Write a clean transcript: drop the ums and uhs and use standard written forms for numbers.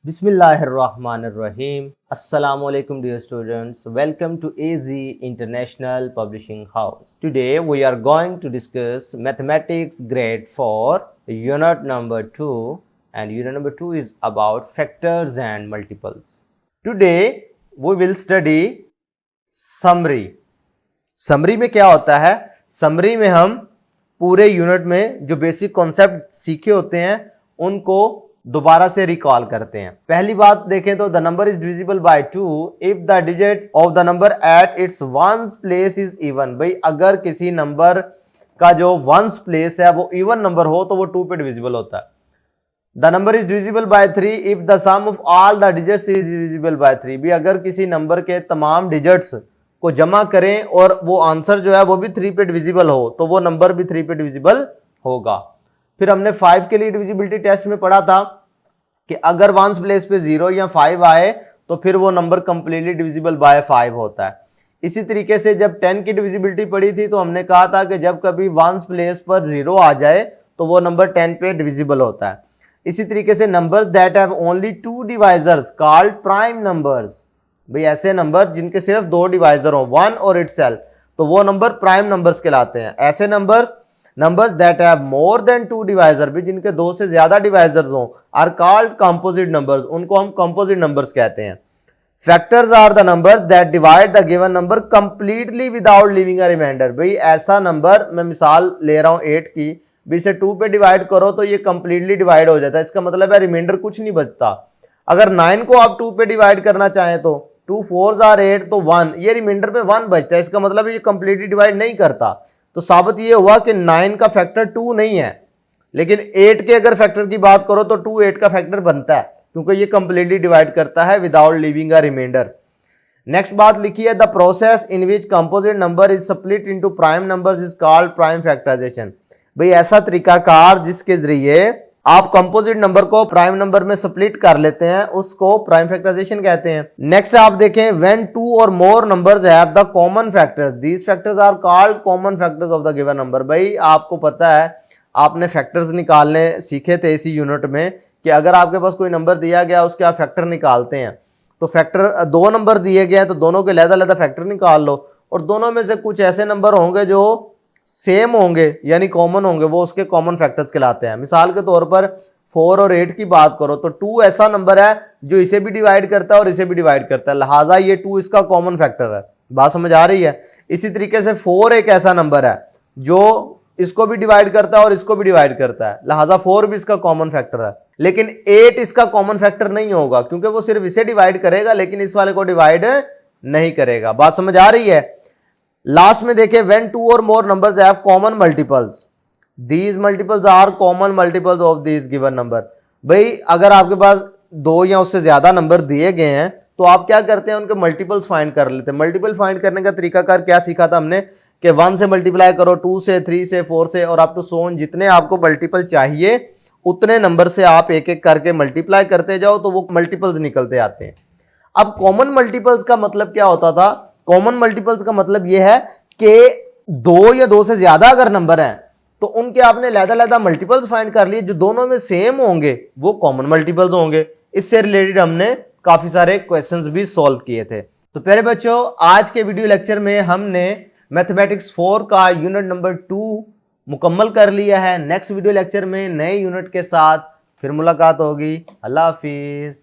Bismillahirrahmanirrahim. Assalamu alaikum dear students. Welcome to AZ International Publishing House. Today we are going to discuss mathematics grade 4 unit number 2 and unit number 2 is about factors and multiples. Today we will study summary. Summary में क्या होता है? Summary में हम पूरे unit में जो basic concept सीखे होते हैं उनको दोबारा से रिकॉल करते हैं। पहली बात देखें तो the number is divisible bye 2 if the digit of the number at its ones place is even. भाई अगर किसी नंबर का जो वंस प्लेस है वो इवन नंबर हो तो वो 2 पे डिविजिबल होता है। The number is divisible by 3 if the sum of all the digits is divisible by 3। भी अगर किसी नंबर के तमाम डिजिट्स को जमा करें और वो आंसर जो है वो भी 3 पे डिविजिबल हो तो वो नंबर भी 3 पे डिविजिबल होगा। फिर हमने 5 के लिए डिविजिबिलिटी टेस्ट में पढ़ा था कि अगर वंस प्लेस पे 0 या 5 आए तो फिर वो नंबर कंप्लीटली डिविजिबल बाय 5 होता है। इसी तरीके से जब 10 की डिविजिबिलिटी पढ़ी थी तो हमने कहा था कि जब कभी वंस प्लेस पर 0 आ जाए तो वो नंबर 10 पे डिविजिबल होता है। इसी तरीके से numbers that have only 2 divisors called prime numbers. भाई ऐसे नंबर जिनके सिर्फ 2 डिवाइजर हो 1 और इटसेल्फ तो वो नंबर प्राइम नंबर्स कहलाते हैं। ऐसे numbers that have more than 2 divisor भी जिनके 2 से ज्यादा डिवाइजर्स हो आर कॉल्ड कंपोजिट नंबर्स, उनको हम कंपोजिट नंबर्स कहते हैं। Factors are the numbers that divide the given number completely without leaving a reminder. भाई ऐसा नंबर, मैं मिसाल ले रहा हूं 8 की, भी इसे 2 पे डिवाइड करो तो ये कंप्लीटली डिवाइड हो जाता है। इसका मतलब है रिमाइंडर कुछ नहीं बचता। अगर 9 को आप 2 पे डिवाइड करना चाहें तो 2 4s are 8 तो 1, ये रिमाइंडर पे 1 बचता है। इसका मतलब ये कंप्लीटली डिवाइड नहीं करता। तो साबित ये हुआ कि 9 का फैक्टर 2 नहीं है, लेकिन 8 के अगर फैक्टर की बात करो तो 2 8 का फैक्टर बनता है क्योंकि ये कंप्लीटली डिवाइड करता है without leaving a reminder. Next बात लिखी है the process in which composite number is split into prime numbers is called prime factorisation. भाई ऐसा तरीकाकार जिसके जरिए आप कंपोजिट नंबर को प्राइम नंबर में स्प्लिट कर लेते हैं उसको प्राइम फैक्टराइजेशन कहते हैं। नेक्स्ट आप देखें व्हेन 2 और more numbers have the common factors these factors are called common factors of the given number. भाई आपको पता है आपने फैक्टर्स निकालने सीखे थे इसी यूनिट में कि अगर आपके पास कोई नंबर दिया गया उसके आप फैक्टर निकालते हैं तो फैक्टर 2 नंबर दिए गए हैं तो दोनों के अलग-अलग फैक्टर निकाल लो और दोनों में से कुछ ऐसे नंबर होंगे जो सेम होंगे यानी कॉमन होंगे, वो उसके कॉमन फैक्टर्स कहलाते हैं। मिसाल के तौर पर 4 और 8 की बात करो तो 2 ऐसा नंबर है जो इसे भी डिवाइड करता है और इसे भी डिवाइड करता है, लिहाजा ये 2 इसका कॉमन फैक्टर है। बात समझ आ रही है? इसी तरीके से 4 एक ऐसा नंबर है जो इसको भी डिवाइड करता है और इसको भी डिवाइड करता है, लिहाजा 4 भी इसका कॉमन फैक्टर है। लेकिन 8 इसका कॉमन फैक्टर नहीं होगा क्योंकि वो सिर्फ इसे डिवाइड करेगा लेकिन इस वाले को डिवाइड नहीं करेगा। बात समझ आ रही है? लास्ट में देखिए व्हेन 2 और more numbers have common multiples these multiples are common multiples of this given number. भाई अगर आपके पास 2 या उससे ज्यादा नंबर दिए गए हैं तो आप क्या करते हैं उनके मल्टीपल्स फाइंड कर लेते हैं। मल्टीपल फाइंड करने का तरीकाकार क्या सीखा था हमने कि 1 से मल्टीप्लाई करो, 2 से, 3 से, 4 से और अप टू सो ऑन, जितने आपको मल्टीपल चाहिए उतने नंबर से आप एक एक करके मल्टीप्लाई करते जाओ तो वो मल्टीपल्स निकलते आते हैं। अब कॉमन मल्टीपल्स का मतलब क्या होता था? कॉमन मल्टीपल्स का मतलब यह है कि 2 या 2 से ज्यादा अगर नंबर हैं तो उनके आपने अलग-अलग मल्टीपल्स फाइंड कर लिए, जो दोनों में सेम होंगे वो कॉमन मल्टीपल्स होंगे। इससे रिलेटेड हमने काफी सारे क्वेश्चंस भी सॉल्व किए थे। तो प्यारे बच्चों, आज के वीडियो लेक्चर में हमने मैथमेटिक्स 4 का यूनिट नंबर 2 मुकम्मल कर लिया है। नेक्स्ट वीडियो लेक्चर में नए यूनिट के साथ फिर मुलाकात होगी। अल्लाह हाफिज।